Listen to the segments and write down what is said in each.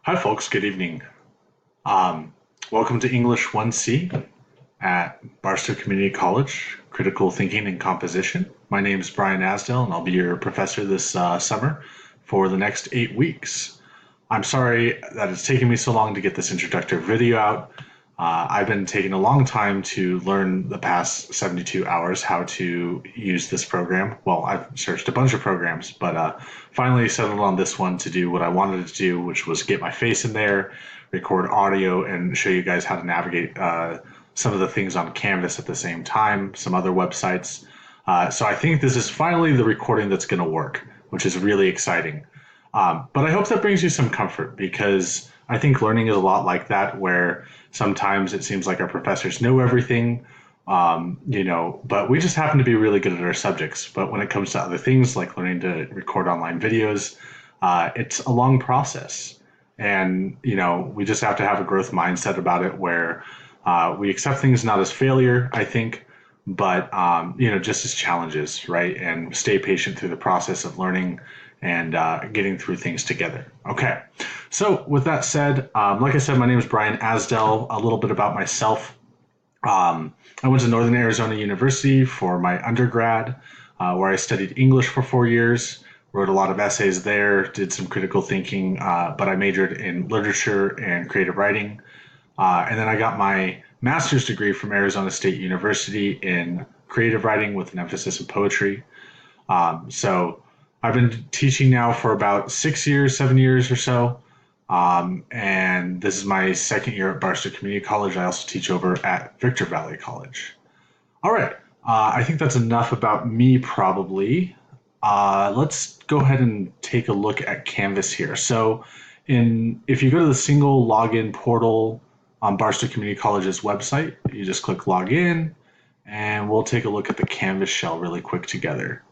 Hi, folks. Good evening. Um, Welcome to English 1C at Barstow Community College, Critical Thinking and Composition. My name is Brian Asdell, and I'll be your professor this summer for the next 8 weeks. I'm sorry that it's taken me so long to get this introductory video out. I've been taking a long time to learn the past 72 hours how to use this program. Well, I've searched a bunch of programs, but finally settled on this one to do what I wanted to do, which was get my face in there, record audio, and show you guys how to navigate some of the things on Canvas at the same time, some other websites. So I think this is finally the recording that's going to work, which is really exciting. But I hope that brings you some comfort because I think learning is a lot like that, where sometimes it seems like our professors know everything, but we just happen to be really good at our subjects. But when it comes to other things like learning to record online videos, it's a long process. And, we just have to have a growth mindset about it where we accept things not as failure, I think, but, just as challenges, right? And stay patient through the process of learning and getting through things together. Okay, so with that said, like I said, my name is Brian Asdell. A little bit about myself. I went to Northern Arizona University for my undergrad, where I studied English for 4 years, wrote a lot of essays there, did some critical thinking, but I majored in literature and creative writing. And then I got my master's degree from Arizona State University in creative writing with an emphasis in poetry. So I've been teaching now for about 6 years, 7 years or so. And this is my second year at Barstow Community College. I also teach over at Victor Valley College. All right. I think that's enough about me, probably. Let's go ahead and take a look at Canvas here. So if you go to the single login portal on Barstow Community College's website, you just click login, and we'll take a look at the Canvas shell really quick together.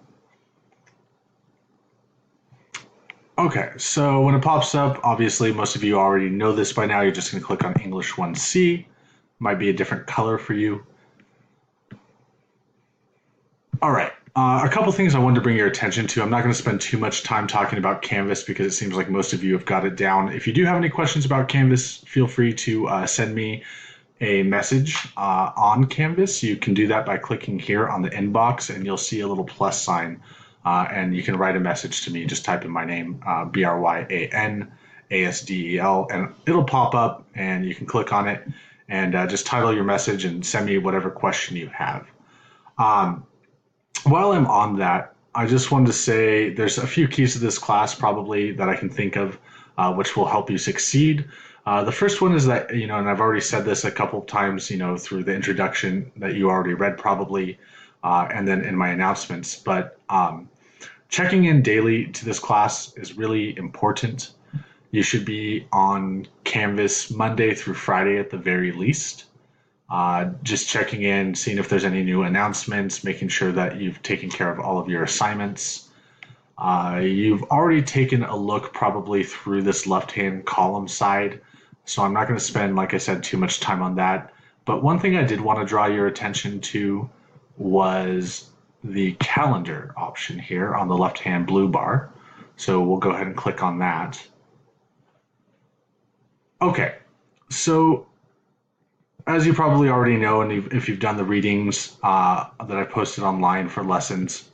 Okay, so when it pops up, obviously most of you already know this by now. You're just going to click on English 1C. Might be a different color for you. All right, a couple things I wanted to bring your attention to. I'm not going to spend too much time talking about Canvas because it seems like most of you have got it down. If you do have any questions about Canvas, feel free to send me a message on Canvas. You can do that by clicking here on the inbox, and you'll see a little plus sign. And you can write a message to me. Just type in my name, Bryan Asdel, and it'll pop up, and you can click on it and just title your message and send me whatever question you have. While I'm on that, I just wanted to say there's a few keys to this class probably that I can think of, which will help you succeed. The first one is that, and I've already said this a couple of times, through the introduction that you already read probably, and then in my announcements, but checking in daily to this class is really important. You should be on Canvas Monday through Friday at the very least. Just checking in, seeing if there's any new announcements, making sure that you've taken care of all of your assignments. You've already taken a look probably through this left-hand column side, so I'm not going to spend, like I said, too much time on that. But one thing I did want to draw your attention to was the calendar option here on the left-hand blue bar. So we'll go ahead and click on that. Okay, so as you probably already know, and if you've done the readings that I posted online for lessons,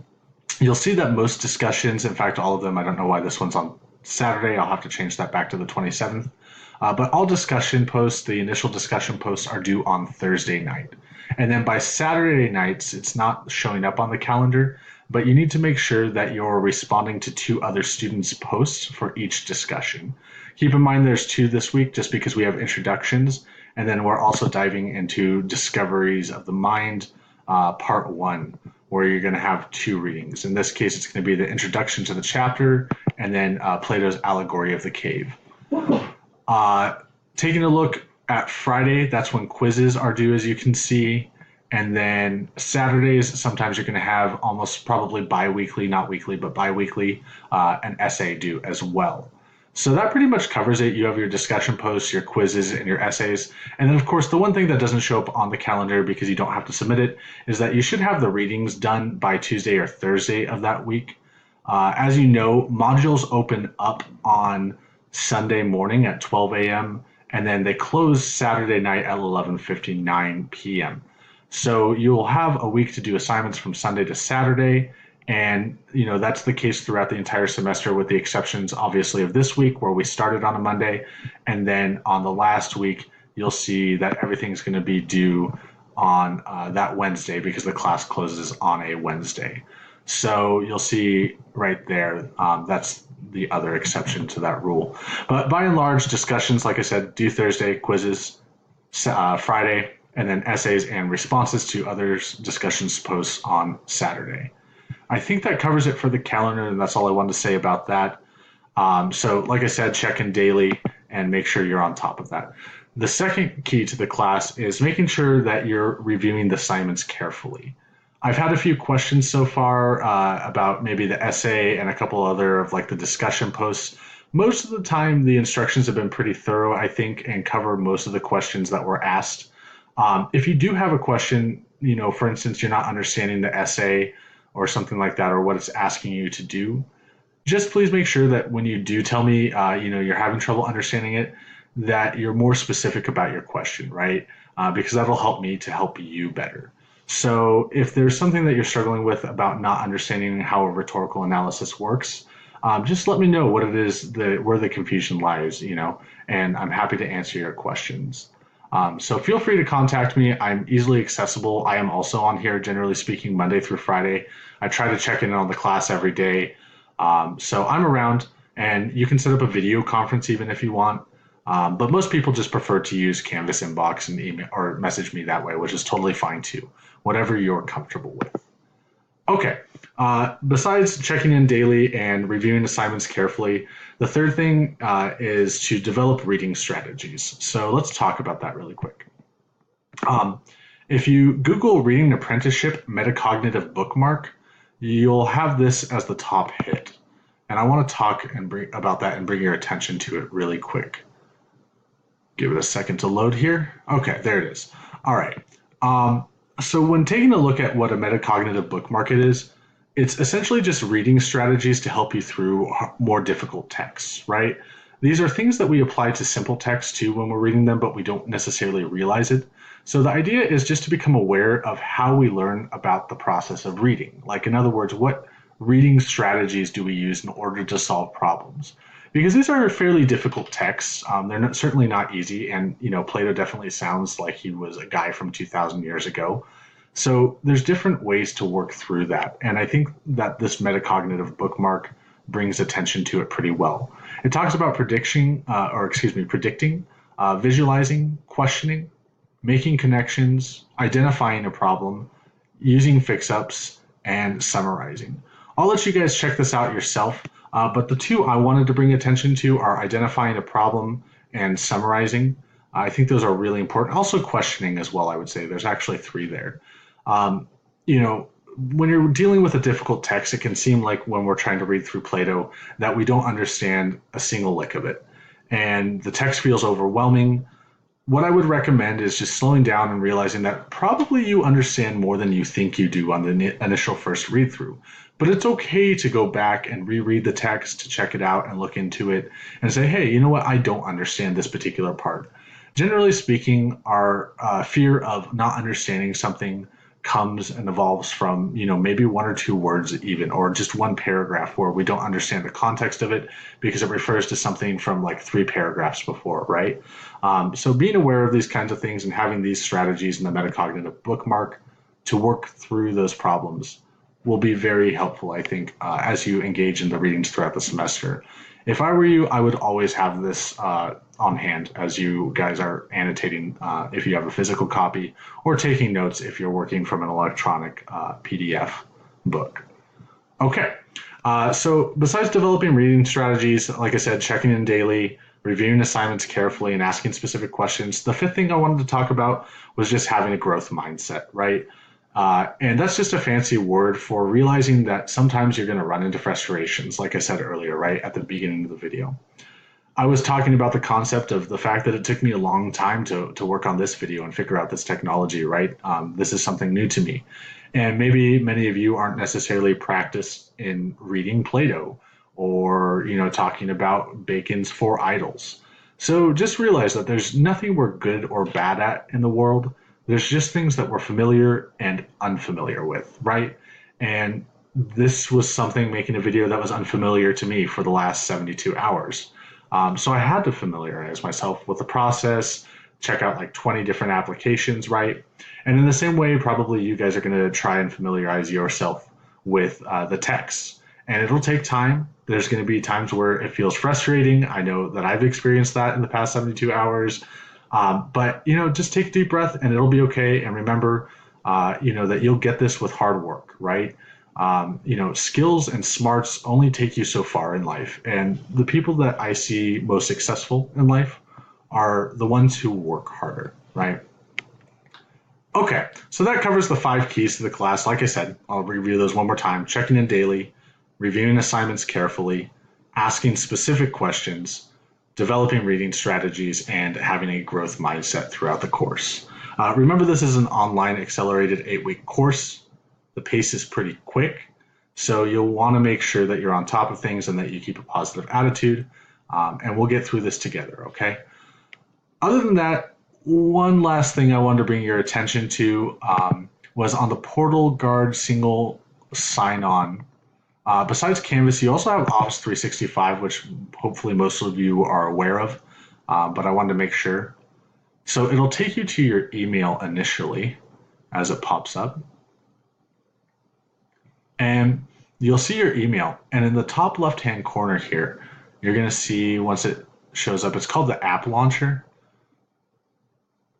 you'll see that most discussions, in fact, all of them, I don't know why this one's on Saturday, I'll have to change that back to the 27th, but all discussion posts, the initial discussion posts, are due on Thursday night. And then by Saturday nights, it's not showing up on the calendar, but you need to make sure that you're responding to 2 other students' posts for each discussion. Keep in mind there's 2 this week just because we have introductions, and then we're also diving into Discoveries of the Mind, Part 1, where you're going to have 2 readings. In this case, it's going to be the introduction to the chapter and then Plato's Allegory of the Cave. Taking a look at Friday, that's when quizzes are due, as you can see. And then Saturdays, sometimes you're going to have almost probably bi-weekly, not weekly, but bi-weekly, an essay due as well. So that pretty much covers it. You have your discussion posts, your quizzes, and your essays. And then, of course, the one thing that doesn't show up on the calendar because you don't have to submit it is that you should have the readings done by Tuesday or Thursday of that week. As you know, modules open up on Sunday morning at 12 a.m., and then they close Saturday night at 11:59 p.m. So you'll have a week to do assignments from Sunday to Saturday, and that's the case throughout the entire semester, with the exceptions obviously of this week where we started on a Monday, and then on the last week you'll see that everything's going to be due on that Wednesday because the class closes on a Wednesday. So you'll see right there, that's the other exception to that rule. But by and large, discussions, like I said, due Thursday, quizzes Friday, and then essays and responses to others' discussions posts on Saturday. I think that covers it for the calendar, and that's all I wanted to say about that. So like I said, check in daily and make sure you're on top of that. The second key to the class is making sure that you're reviewing the assignments carefully. I've had a few questions so far about maybe the essay and a couple other of like the discussion posts. Most of the time, the instructions have been pretty thorough, I think, and cover most of the questions that were asked. If you do have a question, for instance, you're not understanding the essay or something like that, or what it's asking you to do, just please make sure that when you do tell me, you're having trouble understanding it, that you're more specific about your question, right? Because that'll help me to help you better. So if there's something that you're struggling with about not understanding how a rhetorical analysis works, just let me know what it is, where the confusion lies, and I'm happy to answer your questions. So feel free to contact me. I'm easily accessible. I am also on here, generally speaking, Monday through Friday. I try to check in on the class every day. So I'm around, and you can set up a video conference even if you want. But most people just prefer to use Canvas inbox and email or message me that way, which is totally fine too, whatever you're comfortable with. Okay, besides checking in daily and reviewing assignments carefully, the third thing is to develop reading strategies. So let's talk about that really quick. If you Google reading apprenticeship metacognitive bookmark, you'll have this as the top hit. And I want to talk about that and bring your attention to it really quick. Give it a second to load here. Okay, there it is. All right. So when taking a look at what a metacognitive bookmark is, it's essentially just reading strategies to help you through more difficult texts, right? These are things that we apply to simple texts too when we're reading them, but we don't necessarily realize it. So the idea is just to become aware of how we learn about the process of reading. Like, in other words, what reading strategies do we use in order to solve problems? Because these are fairly difficult texts. They're certainly not easy. And, Plato definitely sounds like he was a guy from 2,000 years ago. So there's different ways to work through that. And I think that this metacognitive bookmark brings attention to it pretty well. It talks about predicting, visualizing, questioning, making connections, identifying a problem, using fix-ups, and summarizing. I'll let you guys check this out yourself. But the two I wanted to bring attention to are identifying a problem and summarizing. I think those are really important. Also questioning as well, I would say. There's actually three there. When you're dealing with a difficult text, it can seem like when we're trying to read through Plato that we don't understand a single lick of it. And the text feels overwhelming. What I would recommend is just slowing down and realizing that probably you understand more than you think you do on the initial first read through. But it's okay to go back and reread the text, to check it out and look into it and say, hey, you know what? I don't understand this particular part. Generally speaking, our fear of not understanding something comes and evolves from, maybe one or two words even, or just one paragraph where we don't understand the context of it because it refers to something from like 3 paragraphs before, right? So being aware of these kinds of things and having these strategies in the metacognitive bookmark to work through those problems will be very helpful, I think, as you engage in the readings throughout the semester. If I were you, I would always have this on hand as you guys are annotating if you have a physical copy, or taking notes if you're working from an electronic PDF book. Okay, so besides developing reading strategies, like I said, checking in daily, reviewing assignments carefully, and asking specific questions, the fifth thing I wanted to talk about was just having a growth mindset, right? And that's just a fancy word for realizing that sometimes you're going to run into frustrations, like I said earlier, right at the beginning of the video. I was talking about the concept of the fact that it took me a long time to work on this video and figure out this technology, right? This is something new to me. And maybe many of you aren't necessarily practiced in reading Plato or, talking about Bacon's Four Idols. So just realize that there's nothing we're good or bad at in the world. There's just things that we're familiar and unfamiliar with, right? And this was something, making a video, that was unfamiliar to me for the last 72 hours. So I had to familiarize myself with the process, check out like 20 different applications, right? And in the same way, probably you guys are going to try and familiarize yourself with the text. And it'll take time. There's going to be times where it feels frustrating. I know that I've experienced that in the past 72 hours. But, just take a deep breath and it'll be okay. And remember, that you'll get this with hard work, right? Skills and smarts only take you so far in life. And the people that I see most successful in life are the ones who work harder, right? Okay, so that covers the 5 keys to the class. Like I said, I'll review those one more time. Checking in daily, reviewing assignments carefully, asking specific questions, developing reading strategies, and having a growth mindset throughout the course. Remember, this is an online accelerated 8-week course. The pace is pretty quick, so you'll want to make sure that you're on top of things and that you keep a positive attitude, and we'll get through this together, okay? Other than that, one last thing I wanted to bring your attention to was on the Portal Guard single sign-on. Besides Canvas, you also have Office 365, which hopefully most of you are aware of, but I wanted to make sure. So it'll take you to your email initially as it pops up. And you'll see your email. And in the top left-hand corner here, you're going to see, once it shows up, it's called the App Launcher.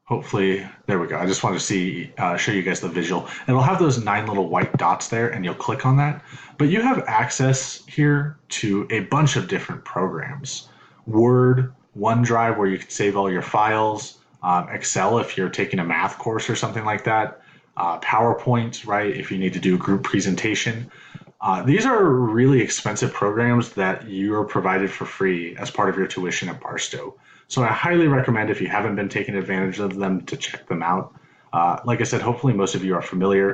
Hopefully, there we go. I just want to show you guys the visual. It'll have those 9 little white dots there, and you'll click on that. But you have access here to a bunch of different programs. Word, OneDrive, where you can save all your files, Excel if you're taking a math course or something like that, PowerPoint, right, if you need to do a group presentation. These are really expensive programs that you are provided for free as part of your tuition at Barstow. So I highly recommend, if you haven't been taking advantage of them, to check them out. Like I said, hopefully most of you are familiar,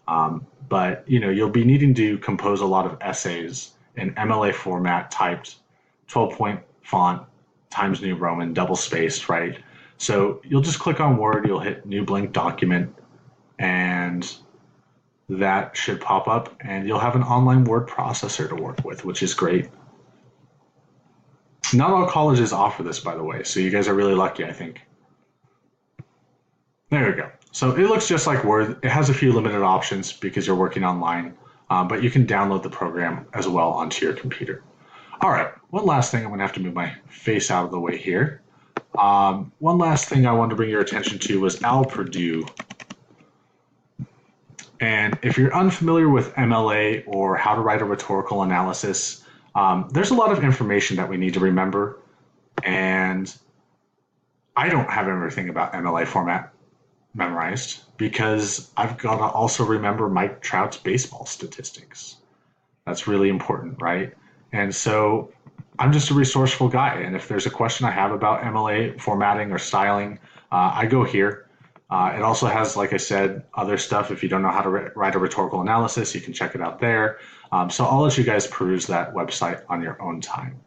but you'll be needing to compose a lot of essays in MLA format, typed 12-point font, Times New Roman, double spaced, right? So you'll just click on Word, you'll hit New Blank Document, and that should pop up, and you'll have an online word processor to work with, which is great. Not all colleges offer this, by the way, so you guys are really lucky, I think. There we go. So it looks just like Word. It has a few limited options because you're working online, but you can download the program as well onto your computer. All right, one last thing. I'm going to have to move my face out of the way here. One last thing I wanted to bring your attention to was Al Purdue. And if you're unfamiliar with MLA or how to write a rhetorical analysis, there's a lot of information that we need to remember. And I don't have everything about MLA format memorized because I've got to also remember Mike Trout's baseball statistics. That's really important, right? And so I'm just a resourceful guy. And if there's a question I have about MLA formatting or styling, I go here. It also has, like I said, other stuff. If you don't know how to write a rhetorical analysis, you can check it out there. So I'll let you guys peruse that website on your own time.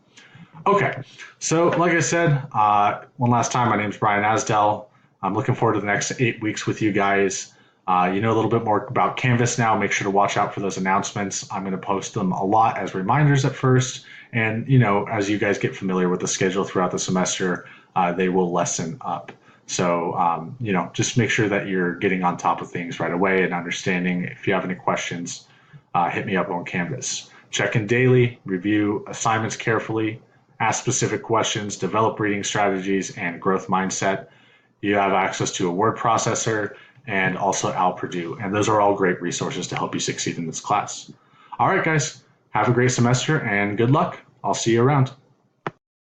Okay, so like I said, one last time, my name is Brian Asdell. I'm looking forward to the next 8 weeks with you guys. You know a little bit more about Canvas now. Make sure to watch out for those announcements. I'm going to post them a lot as reminders at first. And, as you guys get familiar with the schedule throughout the semester, they will lessen up. So, just make sure that you're getting on top of things right away and understanding. If you have any questions, hit me up on Canvas. Check in daily, review assignments carefully, ask specific questions, develop reading strategies and growth mindset. You have access to a word processor and also Al Purdue. And those are all great resources to help you succeed in this class. All right, guys, have a great semester and good luck. I'll see you around.